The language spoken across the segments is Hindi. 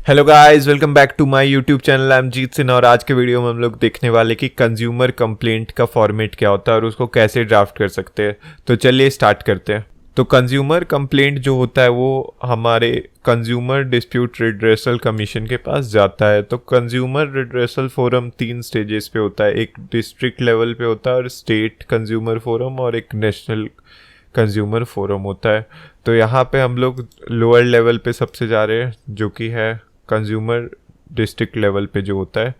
Hello guys, welcome back to my YouTube channel. I am Jeet Sinha और आज के वीडियो में हम लोग देखने वाले कि कंज्यूमर कंप्लेंट का फॉर्मेट क्या होता है और उसको कैसे ड्राफ्ट कर सकते हैं। तो चलिए स्टार्ट करते हैं। तो कंज्यूमर कंप्लेंट जो होता है वो हमारे कंज्यूमर डिस्प्यूट रिड्रेसल कमीशन के पास जाता है। तो कंज्यूमर रिड्रेसल फोरम 3 स्टेजेस पे होता है, एक डिस्ट्रिक्ट लेवल पे होता है और स्टेट कंज्यूमर फोरम और एक नेशनल कंज्यूमर फोरम होता है। तो यहाँ पे हम लोग लोअर लेवल पे सबसे जा रहे हैं जो कि है कंज्यूमर डिस्ट्रिक्ट लेवल पे जो होता है।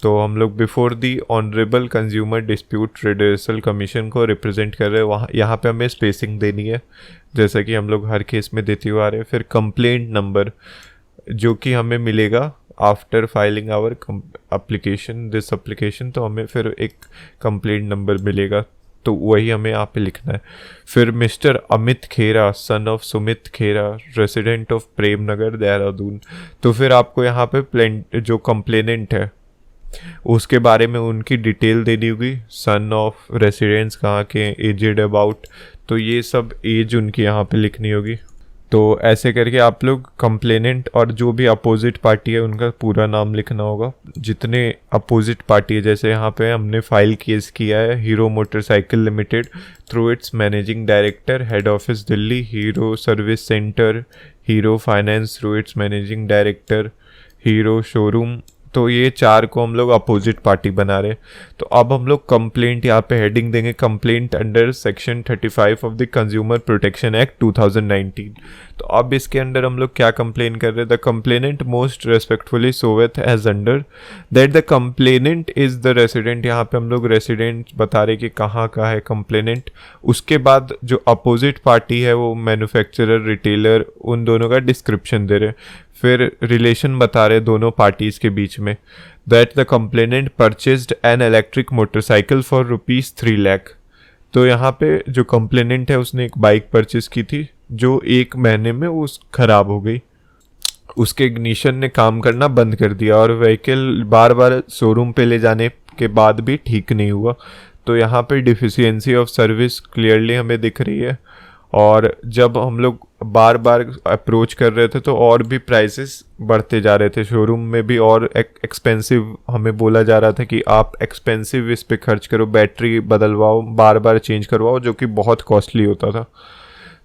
तो हम लोग before the honourable consumer dispute redressal commission को रिप्रेजेंट कर रहे हैं। वहाँ यहाँ पे हमें स्पेसिंग देनी है जैसा कि हम लोग हर केस में देते हुए आ रहे हैं। फिर कंप्लेंट नंबर जो कि हमें मिलेगा after filing our this application. तो हमें फिर एक कंप्लेंट नंबर मिलेगा, तो वही हमें यहाँ पे लिखना है। फिर mister Amit Khera son of Sumit Khera resident of Prem Nagar Dehradun. तो फिर आपको यहाँ पे जो कंप्लेनेंट है उसके बारे में उनकी डिटेल देनी होगी, सन ऑफ रेसिडेंट्स कहाँ के, एजेड अबाउट, तो ये सब एज उनकी यहाँ पे लिखनी होगी। तो ऐसे करके आप लोग कंप्लेनेंट और जो भी अपोजिट पार्टी है उनका पूरा नाम लिखना होगा। जितने अपोजिट पार्टी है, जैसे यहाँ पे हमने फाइल केस किया है hero motorcycle limited through it's managing director head office Delhi, hero service centre, hero finance through it's managing director, hero showroom. तो ये 4 को हम लोग अपोजिट पार्टी बना रहे हैं। तो अब हम लोग कंप्लेंट यहाँ पे हेडिंग देंगे, complaint under section 35 of the consumer protection act 2019। तो अब इसके अंडर हम लोग क्या कंप्लेन कर रहे हैं? The complainant most respectfully showeth as under that the complainant is the resident. यहाँ पे हम लोग रेसिडेंट बता रहे कि कहाँ का है कंप्लेनेंट। उसके बाद जो अपोजिट पार्टी है वो मैन्युफैक्चरर, रिटेलर, उन दोनों का डिस्क्रिप्शन दे रहे। फिर रिलेशन बता रहे दोनों पार्टीज के बीच में, that the complainant purchased an electric motorcycle for ₹3 lakh. तो यहाँ पे जो कंप्लेनेंट है उसने एक बाइक परचेज की थी जो 1 महीने में वो खराब हो गई। उसके इग्निशन ने काम करना बंद कर दिया और व्हीकल बार बार शोरूम पे ले जाने के बाद भी ठीक नहीं हुआ। तो यहाँ पे डिफिशियंसी ऑफ सर्विस क्लियरली हमें दिख रही है। और जब हम लोग बार बार अप्रोच कर रहे थे तो और भी प्राइसेस बढ़ते जा रहे थे, शोरूम में भी और एक्सपेंसिव हमें बोला जा रहा था कि आप एक्सपेंसिव इस पे खर्च करो, बैटरी बदलवाओ, बार बार चेंज करवाओ, जो कि बहुत कॉस्टली होता था।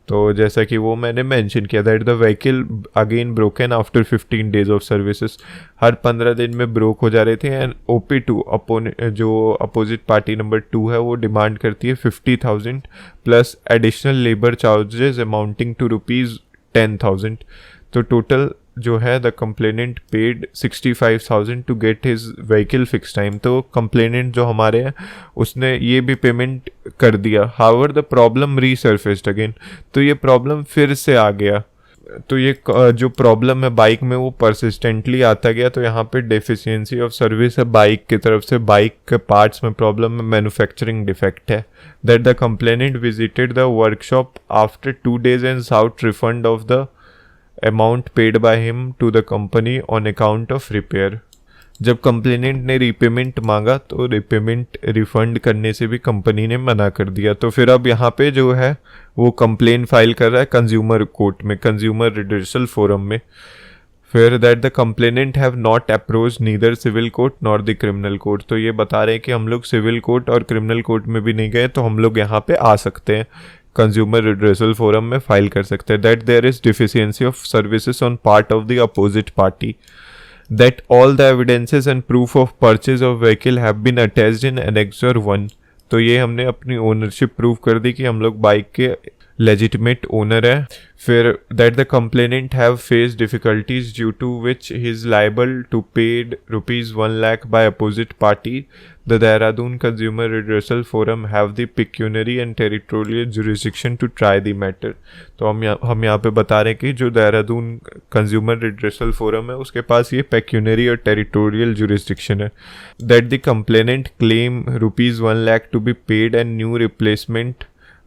तो जैसा कि वो मैंने मेंशन किया that the vehicle again broken after 15 days of services. हर 15 दिन में ब्रोक हो जा रहे थे। एंड OP2 जो अपोजिट पार्टी नंबर 2 है वो डिमांड करती है 50,000 plus additional labour charges amounting to ₹10,000। तो टोटल जो है the complainant paid 65,000 to get his vehicle fixed time. तो कंप्लेनेंट जो हमारे हैं उसने ये भी पेमेंट कर दिया। However the problem resurfaced again. तो ये प्रॉब्लम फिर से आ गया। तो ये जो प्रॉब्लम है बाइक में वो परसिस्टेंटली आता गया। तो यहाँ पे डेफिशिएंसी ऑफ सर्विस है बाइक की तरफ से, बाइक के पार्ट्स में प्रॉब्लम है, मैन्युफैक्चरिंग डिफेक्ट है। That the complainant visited the workshop after 2 days and sought refund of the amount paid by him to the company on account of repair. जब कंप्लेनेंट ने रीपेमेंट मांगा तो रीपेमेंट रिफंड करने से भी कंपनी ने मना कर दिया। तो फिर अब यहाँ पे जो है वो कंप्लेन फाइल कर रहा है कंज्यूमर कोर्ट में, कंज्यूमर रिड्रेसल फोरम में। फिर that the complainant have not approach neither civil court nor the criminal court. तो ये बता रहे हैं कि हम लोग सिविल कोर्ट और क्रिमिनल कोर्ट में भी नहीं गए, तो हम लोग यहाँ पे आ सकते हैं, कंज्यूमर रिड्रेसल फोरम में फाइल कर सकते हैं। That there is deficiency of services on part of the opposite party, that all the evidences and proof of purchase of vehicle have been attached in Annexure 1। तो ये हमने अपनी ओनरशिप प्रूव कर दी कि हम लोग बाइक के लेजिटिमेट ओनर है। फिर that the complainant have face difficulties due to which he is liable to paid ₹1 lakh by opposite party. The Dehradun consumer redressal forum have the pecuniary and territorial jurisdiction to try the matter. तो हम यहाँ पे बता रहे हैं कि जो देहरादून कंज्यूमर रिड्रेसल फोरम है उसके पास ये पेक्यूनरी और टेरिटोरियल जुरिस्डिक्शन है। That the complainant claim ₹1 lakh to be paid and new replacement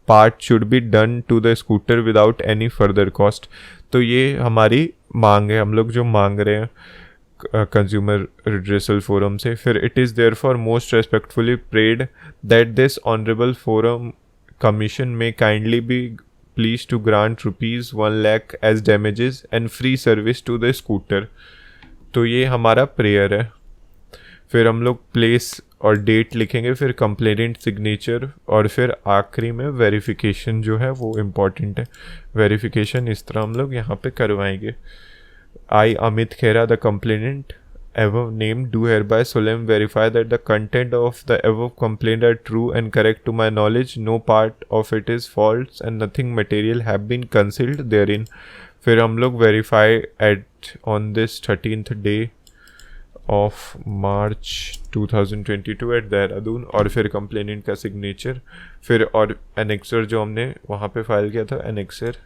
part should be done to the scooter without any further cost. तो ये हमारी मांग है, हम लोग जो मांग रहे हैं कंज्यूमर रिड्रेसल फोरम से। फिर it is there for most respectfully prayed that this honourable forum commission में kindly be please to grant ₹1 lakh as damages and free service to the scooter। तो ये हमारा प्रेयर है। फिर हम लोग प्लेस और डेट लिखेंगे, फिर कंप्लेनेंट सिग्नेचर, और फिर आखिरी में वेरिफिकेशन जो है वो इम्पॉर्टेंट है। वेरिफिकेशन इस तरह हम लोग यहाँ पे करवाएंगे। I Amit Khera the complainant above named do hereby solemn verify that the content of the above complaint are true and correct to my knowledge, no part of it is false and nothing material have been concealed therein। फिर हम लोग verify at on this 13th day of March 2022 at Dehradun, और फिर कंप्लेनेंट का सिग्नेचर, फिर और एनेक्सर जो हमने वहाँ पे फाइल किया था एनेक्सर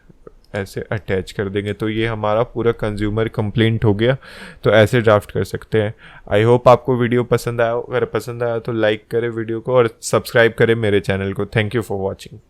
ऐसे अटैच कर देंगे। तो ये हमारा पूरा कंज्यूमर कंप्लेंट हो गया। तो ऐसे ड्राफ्ट कर सकते हैं। आई होप आपको वीडियो पसंद आया। अगर पसंद आया तो लाइक करें वीडियो को और सब्सक्राइब करें मेरे चैनल को। Thank you for watching.